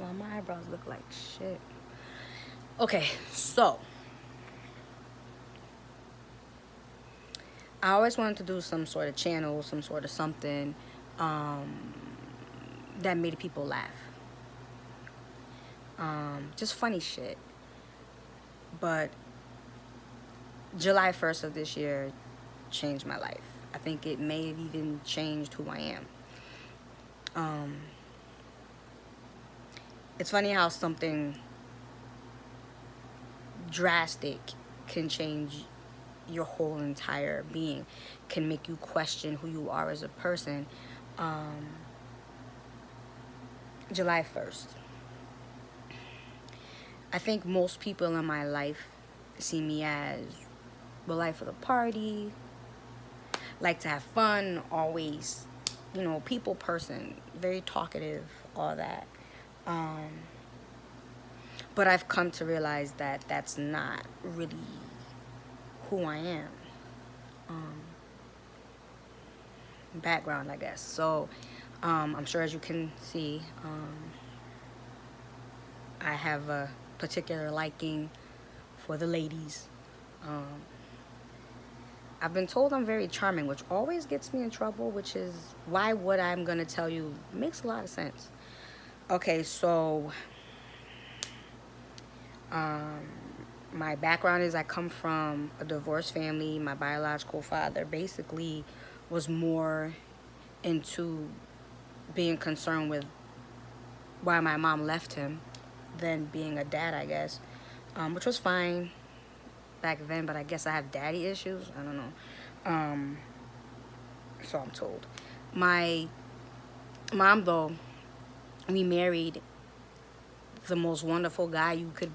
Wow, my eyebrows look like shit. Okay, so I always wanted to do some sort of channel, some sort of something that made people laugh. Just funny shit. But July 1st of this year changed my life. I think it may have even changed who I am. It's funny how something drastic can change your whole entire being, can make you question who you are as a person. July 1st. I think most people in my life see me as the life of the party, like to have fun, always, people person, very talkative, all that. But I've come to realize that that's not really who I am. Background, I guess. So I'm sure, as you can see, I have a particular liking for the ladies. I've been told I'm very charming, which always gets me in trouble, which is why what I'm going to tell you makes a lot of sense. Okay, so my background is I come from a divorced family. My biological father basically was more into being concerned with why my mom left him than being a dad, I guess, which was fine back then, but I guess I have daddy issues. I don't know. So I'm told. My mom, though, we married the most wonderful guy you could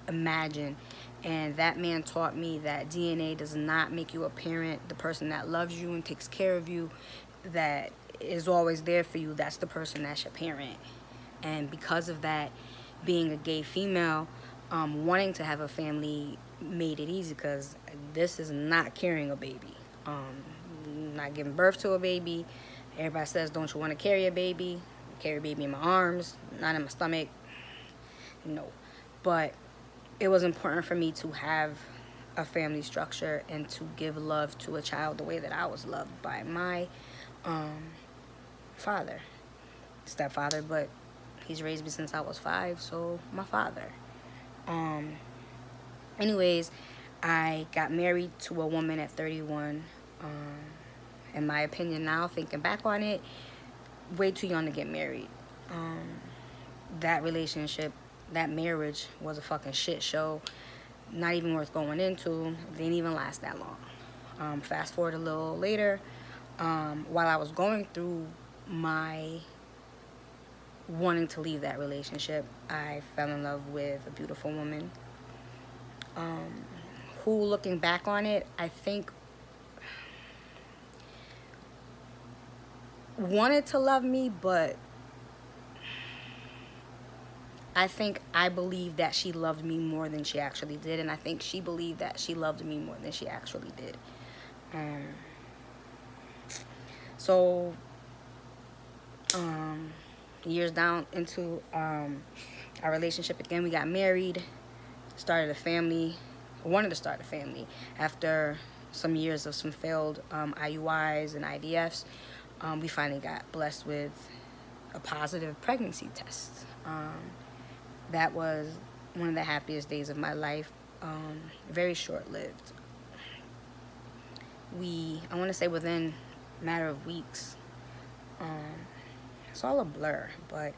imagine. And that man taught me that DNA does not make you a parent. The person that loves you and takes care of you, that is always there for you, that's the person that's your parent. And because of that, being a gay female, wanting to have a family made it easy, because this is not carrying a baby. Not giving birth to a baby. Everybody says, don't you want to carry a baby? Carry a baby in my arms, not in my stomach. No. But it was important for me to have a family structure and to give love to a child the way that I was loved by my father, stepfather, but he's raised me since I was 5, so my father. Anyways, I got married to a woman at 31. In my opinion now, thinking back on it, way too young to get married. That relationship, that marriage was a fucking shit show. Not even worth going into. Didn't even last that long. Fast forward a little later, while I was going through my wanting to leave that relationship, I fell in love with a beautiful woman, who, looking back on it, I think wanted to love me, but I think I believed that she loved me more than she actually did, and I think she believed that she loved me more than she actually did. So, years down into our relationship again, we got married, started a family, wanted to start a family. After some years of some failed IUIs and IVFs, we finally got blessed with a positive pregnancy test. That was one of the happiest days of my life. Very short-lived. I want to say within a matter of weeks, it's all a blur, but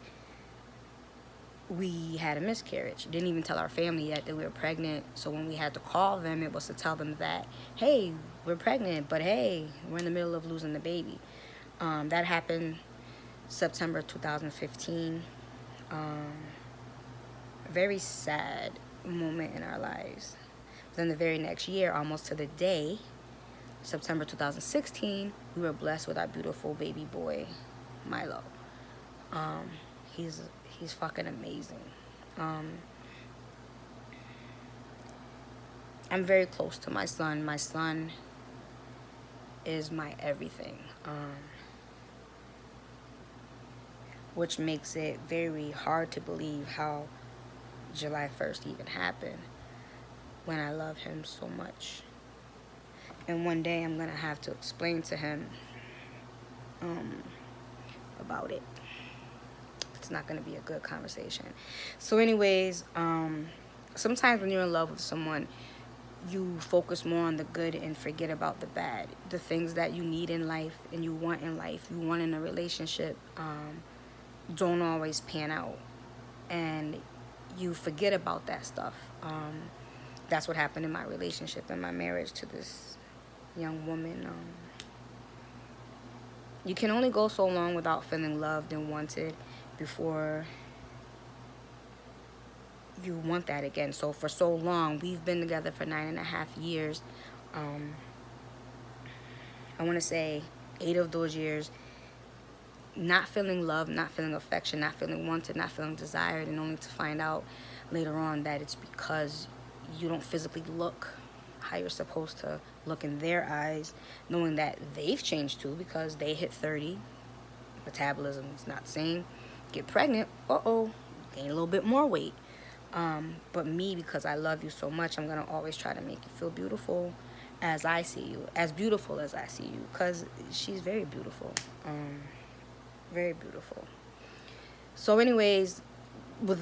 we had a miscarriage. Didn't even tell our family yet that we were pregnant. So when we had to call them, it was to tell them that, hey, we're pregnant, but hey, we're in the middle of losing the baby. That happened September 2015. A very sad moment in our lives. Then the very next year, almost to the day, September 2016, we were blessed with our beautiful baby boy, Milo. He's fucking amazing. I'm very close to my son. My son is my everything. which makes it very hard to believe how July 1st even happened when I love him so much. And one day I'm going to have to explain to him about it. It's not going to be a good conversation. So anyways, sometimes when you're in love with someone, you focus more on the good and forget about the bad. The things that you need in life and you want in life, you want in a relationship, don't always pan out. And you forget about that stuff. That's what happened in my relationship and my marriage to this young woman. You can only go so long without feeling loved and wanted before you want that again. So for so long, we've been together for 9.5 years. I want to say 8 of those years, not feeling love, not feeling affection, not feeling wanted, not feeling desired, and only to find out later on that it's because you don't physically look how you're supposed to look in their eyes, knowing that they've changed too because they hit 30, metabolism is not the same, get pregnant, gain a little bit more weight. But me, because I love you so much, I'm gonna always try to make you feel beautiful as I see you, as beautiful as I see you, because she's very beautiful, very beautiful. So anyways, with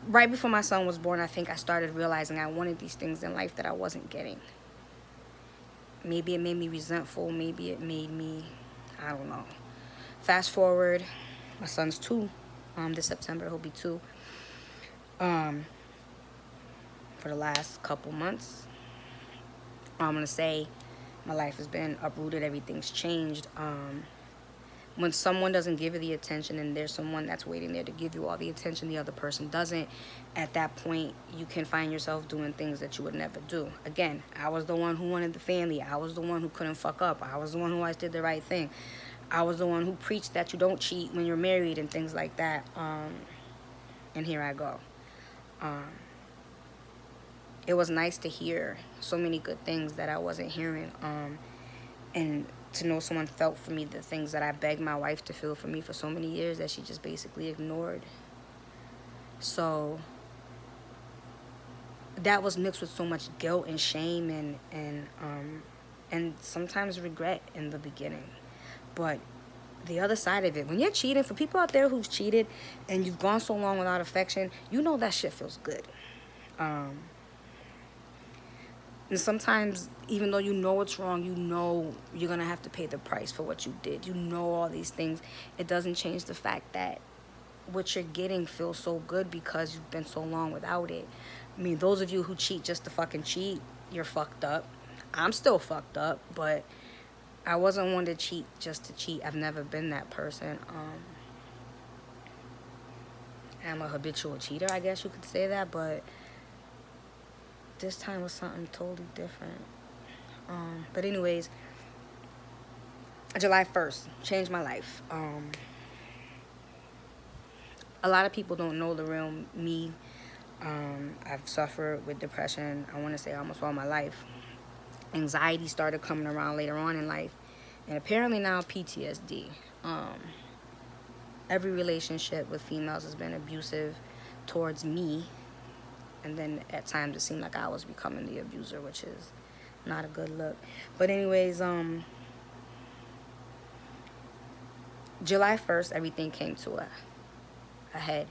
right before my son was born, I think I started realizing I wanted these things in life that I wasn't getting. Maybe it made me resentful, maybe it made me, I don't know. Fast forward, my son's 2. This September he'll be 2. For the last couple months, I'm gonna say my life has been uprooted. Everything's changed. When someone doesn't give you the attention and there's someone that's waiting there to give you all the attention the other person doesn't, at that point you can find yourself doing things that you would never do. Again, I was the one who wanted the family. I was the one who couldn't fuck up. I was the one who always did the right thing. I was the one who preached that you don't cheat when you're married and things like that. And here I go. It was nice to hear so many good things that I wasn't hearing. And to know someone felt for me the things that I begged my wife to feel for me for so many years that she just basically ignored. So that was mixed with so much guilt and shame and sometimes regret in the beginning. But the other side of it, when you're cheating, for people out there who've cheated and you've gone so long without affection, you know that shit feels good. And sometimes, even though you know it's wrong, you know you're going to have to pay the price for what you did. You know all these things. It doesn't change the fact that what you're getting feels so good because you've been so long without it. I mean, those of you who cheat just to fucking cheat, you're fucked up. I'm still fucked up, but I wasn't one to cheat just to cheat. I've never been that person. I'm a habitual cheater, I guess you could say that, but this time was something totally different. But anyways, July 1st changed my life. A lot of people don't know the real me. I've suffered with depression, I want to say almost all my life. Anxiety started coming around later on in life. And apparently now PTSD. Every relationship with females has been abusive towards me. And then at times it seemed like I was becoming the abuser, which is not a good look. But anyways, July 1st, everything came to a head.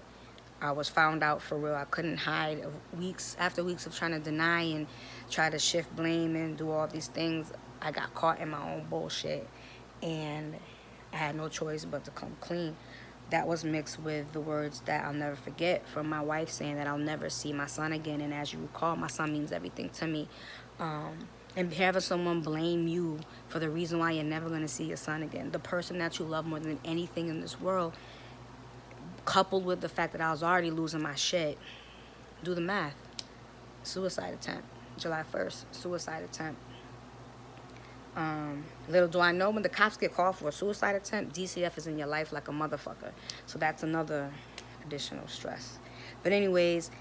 I was found out for real. I couldn't hide. Weeks after weeks of trying to deny and try to shift blame and do all these things, I got caught in my own bullshit. And I had no choice but to come clean. That was mixed with the words that I'll never forget from my wife saying that I'll never see my son again. And as you recall, my son means everything to me. And having someone blame you for the reason why you're never going to see your son again, the person that you love more than anything in this world, coupled with the fact that I was already losing my shit, do the math. Suicide attempt. July 1st, suicide attempt. Little do I know, when the cops get called for a suicide attempt, DCF is in your life like a motherfucker. So that's another additional stress. But anyways,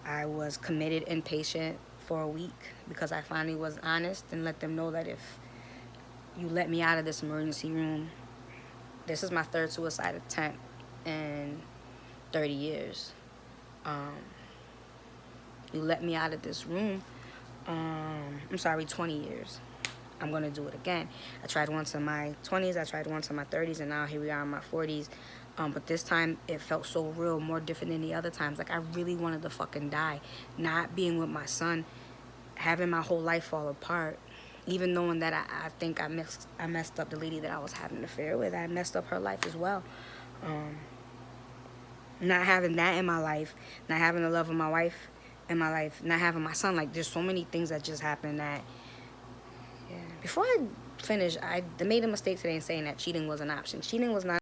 I was committed and patient for a week because I finally was honest and let them know that if You let me out of this emergency room. This is my third suicide attempt in 30 years. You let me out of this room. I'm sorry, 20 years. I'm going to do it again. I tried once in my 20s, I tried once in my 30s, and now here we are in my 40s. But this time, it felt so real, more different than the other times. Like, I really wanted to fucking die. Not being with my son, having my whole life fall apart. Even knowing that I think I messed up the lady that I was having an affair with. I messed up her life as well. Not having that in my life, not having the love of my wife in my life, not having my son. Like, there's so many things that just happened that, yeah. Before I finish, I made a mistake today in saying that cheating was an option. Cheating was not